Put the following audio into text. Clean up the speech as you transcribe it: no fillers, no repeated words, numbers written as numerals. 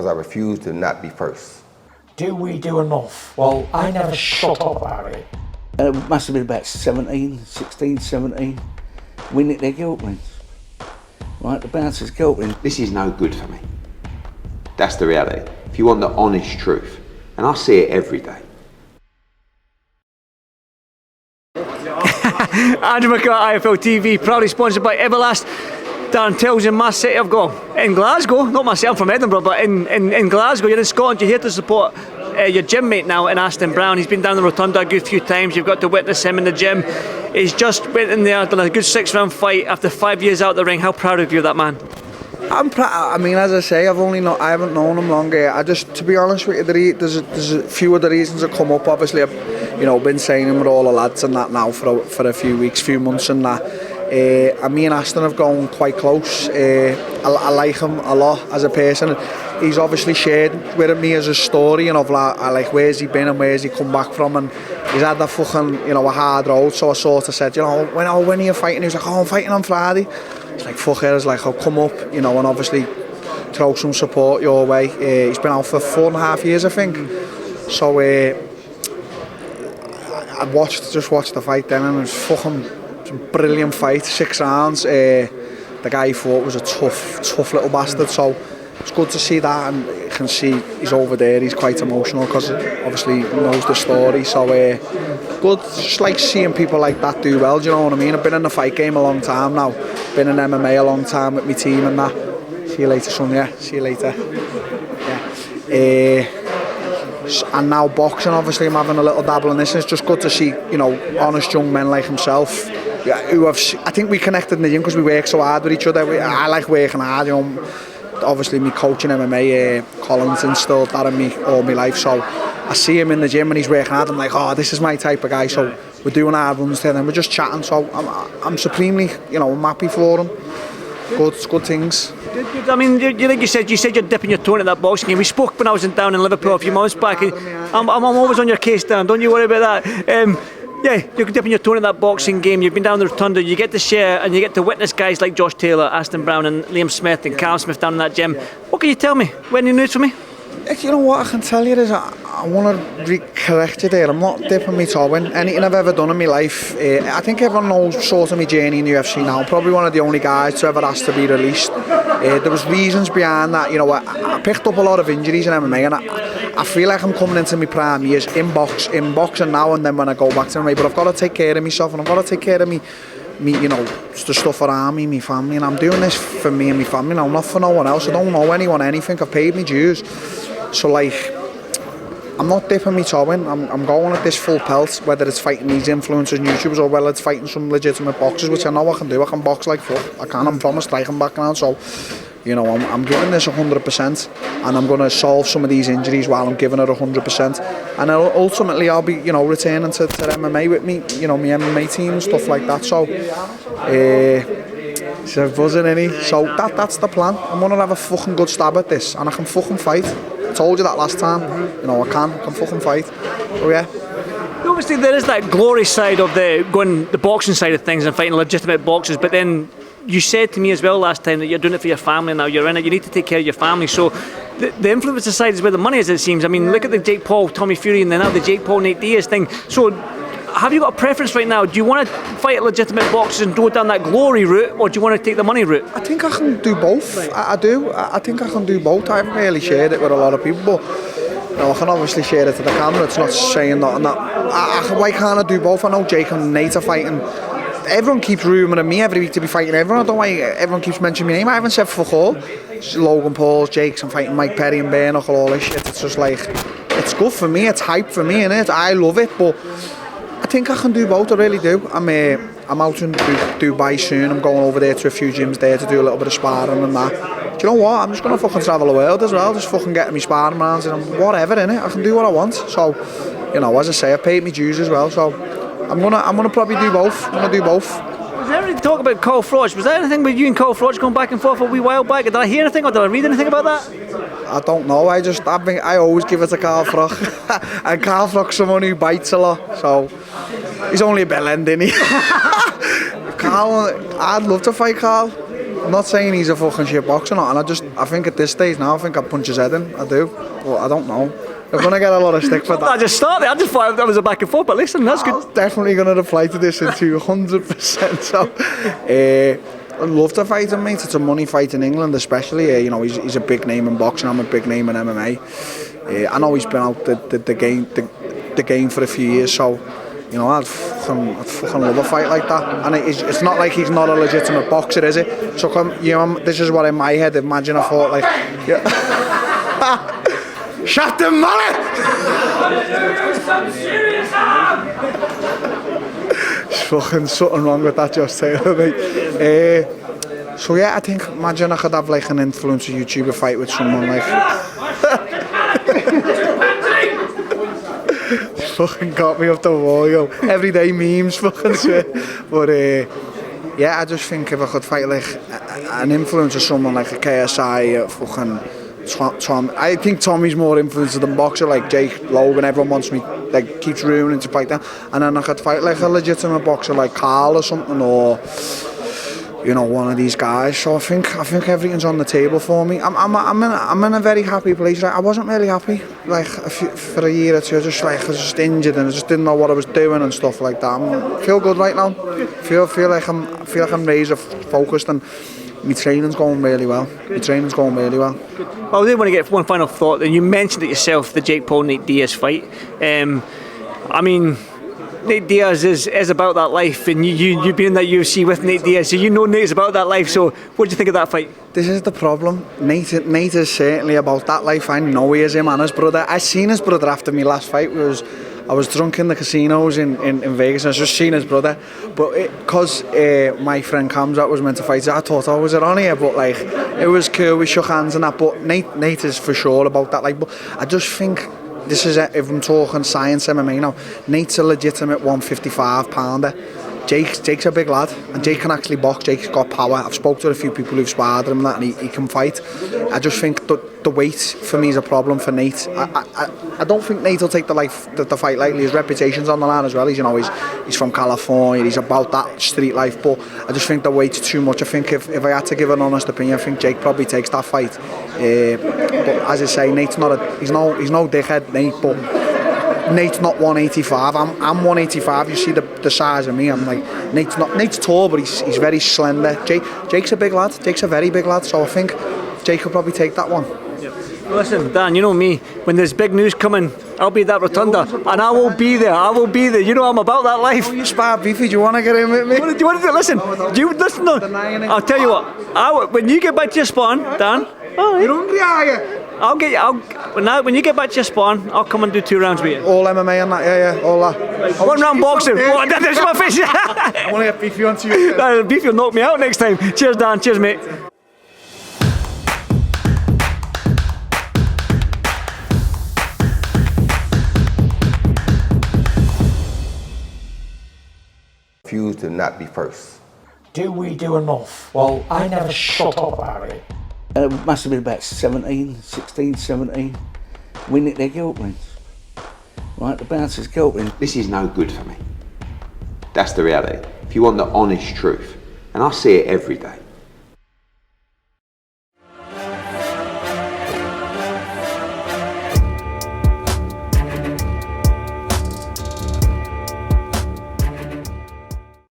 I refuse to not be first. Do we do enough? Well, I never shut up about it. It must have been about 17. We nicked their guilt rings. Right, the bouncer's guilt ring. This is no good for me. That's the reality. If you want the honest truth, and I see it every day. Andrew McCART, IFL TV, proudly sponsored by Everlast. Darren Till's in my city. I've got in Glasgow, not myself, I'm from Edinburgh, but in Glasgow, you're in Scotland, you're here to support your gym mate now in Aston Brown. He's been down the rotunda a good few times. You've got to witness him in the gym. He's just went in there, done a good 6-round fight after 5 years out of the ring. How proud of you of that man? I'm proud. I mean, as I say, I haven't known him long. To be honest with you, there's a few other reasons that come up. Obviously, I've been saying him with all the lads and that now for a few weeks, few months and that. And me and Aston have gone quite close. I like him a lot as a person. He's obviously shared with me as a story and of like where's he been and where's he come back from, and he's had that fucking a hard road. So I sort of said, when are you fighting? He was like, I'm fighting on Friday. It's like, fuck it. I was like, I'll come up, and obviously throw some support your way. He's been out for 4.5 years, I think. So I just watched the fight then, and it was fucking a brilliant fight. 6 rounds. The guy he fought was a tough little bastard. So it's good to see that, and you can see he's over there. He's quite emotional because obviously he knows the story. So good, just like seeing people like that do well. Do you know what I mean? I've been in the fight game a long time now. Been in MMA a long time with my team and that. See you later, son. Yeah. See you later. Yeah. And now boxing. Obviously, I'm having a little dabble in this. And it's just good to see honest young men like himself. Who I think we connected in the gym because we work so hard with each other. I like working hard. Obviously, me coaching MMA, Colin's instilled that in me all my life. So I see him in the gym and he's working hard. I'm like, oh, this is my type of guy. So we're doing our runs together and we're just chatting. So I'm supremely, I'm happy for him. Good things. I mean, like you said you're dipping your toe into that boxing game. We spoke when I was down in Liverpool a few months back. I'm always on your case, Dan. Don't you worry about that. Yeah, you're dipping your toe in that boxing game. You've been down the rotunda. You get to share and you get to witness guys like Josh Taylor, Aston Brown, and Liam Smith and Carl Smith down in that gym. What can you tell me? Any news for me? You know what I can tell you is I want to correct you there. I'm not dipping my toe in. Anything I've ever done in my life, I think everyone knows sort of my journey in the UFC now. I'm probably one of the only guys to ever ask to be released. There was reasons behind that. I picked up a lot of injuries in MMA, and I feel like I'm coming into my prime years in boxing now and then when I go back to MMA. But I've got to take care of myself, and I've got to take care of me, the stuff around me, my family, and I'm doing this for me and my family now, not for no one else. I don't owe anyone anything. I've paid my dues. So I'm not dipping my toe in. I'm going at this full pelt, whether it's fighting these influencers and YouTubers or whether it's fighting some legitimate boxers, which I know I can do. I can box like fuck. I can. I'm from a striking background, so I'm giving this 100%, and I'm going to solve some of these injuries while I'm giving it 100%. And ultimately, I'll be returning to MMA with me, my MMA team and stuff like that. So. So buzzing, innit? So that's the plan. I'm gonna have a fucking good stab at this, and I can fucking fight. I told you that last time. I can fucking fight. So yeah. Obviously, there is that glory side of the boxing side of things and fighting legitimate boxers. But then you said to me as well last time that you're doing it for your family now. You're in it. You need to take care of your family. So the influencer side is where the money is, it seems. I mean, look at the Jake Paul, Tommy Fury, and then now the Jake Paul, Nate Diaz thing. So. Have you got a preference right now? Do you want to fight legitimate boxers and go down that glory route, or do you want to take the money route? I think I can do both. I do. I think I can do both. I haven't really shared it with a lot of people, but I can obviously share it to the camera. It's not saying that. Why can't I do both? I know Jake and Nate are fighting. Everyone keeps rumouring me every week to be fighting everyone. I don't know why everyone keeps mentioning my name. I haven't said fuck all. It's Logan Paul's, Jake's, I'm fighting Mike Perry and Bare Knuckle, all this shit. It's just like, it's good for me. It's hype for me, innit? I love it, but I think I can do both. I really do. I'm out in Dubai soon. I'm going over there to a few gyms there to do a little bit of sparring and that. Do you know what? I'm just going to fucking travel the world as well. Just fucking getting me sparring rounds and whatever, innit? I can do what I want. So, as I say, I paid my dues as well. So, I'm gonna probably do both. I'm gonna do both. Was there any talk about Carl Froch? Was there anything with you and Carl Froch going back and forth a wee while back? Did I hear anything or did I read anything about that? I don't know. I always give it to Carl Froch. And Carl Froch's someone who bites a lot. So, he's only a bell end, isn't he? Carl, I'd love to fight Carl. I'm not saying he's a fucking shit boxer, and I think at this stage now, I think I'd punch his head in. I do. But I don't know. We're going to get a lot of stick for that. I just started. I just thought that was a back and forth, but listen, that's good. I'm definitely going to reply to this in 200%. So, I'd love to fight him, mate. It's a money fight in England, especially. You know, he's a big name in boxing. I'm a big name in MMA. I know he's been out the game for a few years, so you know, I'd fucking love a fight like that. And it's not like he's not a legitimate boxer, is it? So this is what in my head. Imagine I fought like, yeah. Shut the mullet! There's fucking something wrong with that, Josh Taylor, mate. So yeah, I think, imagine I could have like an influencer YouTuber fight with someone like... Fucking got me up the wall, yo. Everyday memes, fucking shit. But yeah, I just think if I could fight like an influencer, someone like a KSI, fucking... Tom, I think Tommy's more influencer than boxer, like Jake, Logan. Everyone wants me, like, keeps ruining to fight them. And then I could fight like a legitimate boxer like Carl or something, or you know, one of these guys. So I think everything's on the table for me. I'm in a very happy place. Like, I wasn't really happy like for a year or two. I was just injured and I just didn't know what I was doing and stuff like that. I feel good right now. Feel like I'm razor focused, and my training's going really well. Well, I did want to get one final thought. And you mentioned it yourself, the Jake Paul Nate Diaz fight. I mean, Nate Diaz is about that life, and you've been in that UFC with Nate Diaz, so you know Nate's about that life. So what do you think of that fight? This is the problem. Nate is certainly about that life. I know he is, him and his brother. I seen his brother after my last fight. I was drunk in the casinos in Vegas, and I was just seeing his brother. But because my friend Kamzat was meant to fight, I thought, oh, was it on here? But like, it was cool, we shook hands and that. But Nate is for sure about that. Like, but I just think this is it. If I'm talking science MMA now, Nate's a legitimate 155 pounder. Jake's a big lad, and Jake can actually box. Jake's got power. I've spoken to a few people who've sparred him and that, and he can fight. I just think the weight for me is a problem for Nate. I don't think Nate will take the fight lightly. His reputation's on the line as well. He's from California. He's about that street life. But I just think the weight's too much. I think if I had to give an honest opinion, I think Jake probably takes that fight. But as I say, Nate's he's no dickhead, Nate. But Nate's not 185. I'm 185. You see the size of me. I'm like, Nate's tall, but he's very slender. Jake's a big lad. Jake's a very big lad. So I think Jake will probably take that one. Yep. Well, listen, Dan, you know me. When there's big news coming, I'll be at that rotunda, and I will be there. You know I'm about that life. Oh, you spar beefy. Do you want to get in with me? Do you want to do? Listen. Do you listen? No. I'll tell you what. When you get back to your spawn, Dan. You're hungry, are you? When you get back to your spawn, I'll come and do 2 rounds with you. All MMA and that, yeah, all that. 1 round boxing. That's my face. I want to get beefy onto you. Beefy will knock me out next time. Cheers, Dan. Cheers, mate. Refuse to not be first. Do we do enough? Well, I never shut up about it. It must have been about 16, 17. We nicked their guilt rings. Right, the bouncer's guilt ring. This is no good for me. That's the reality. If you want the honest truth, and I see it every day,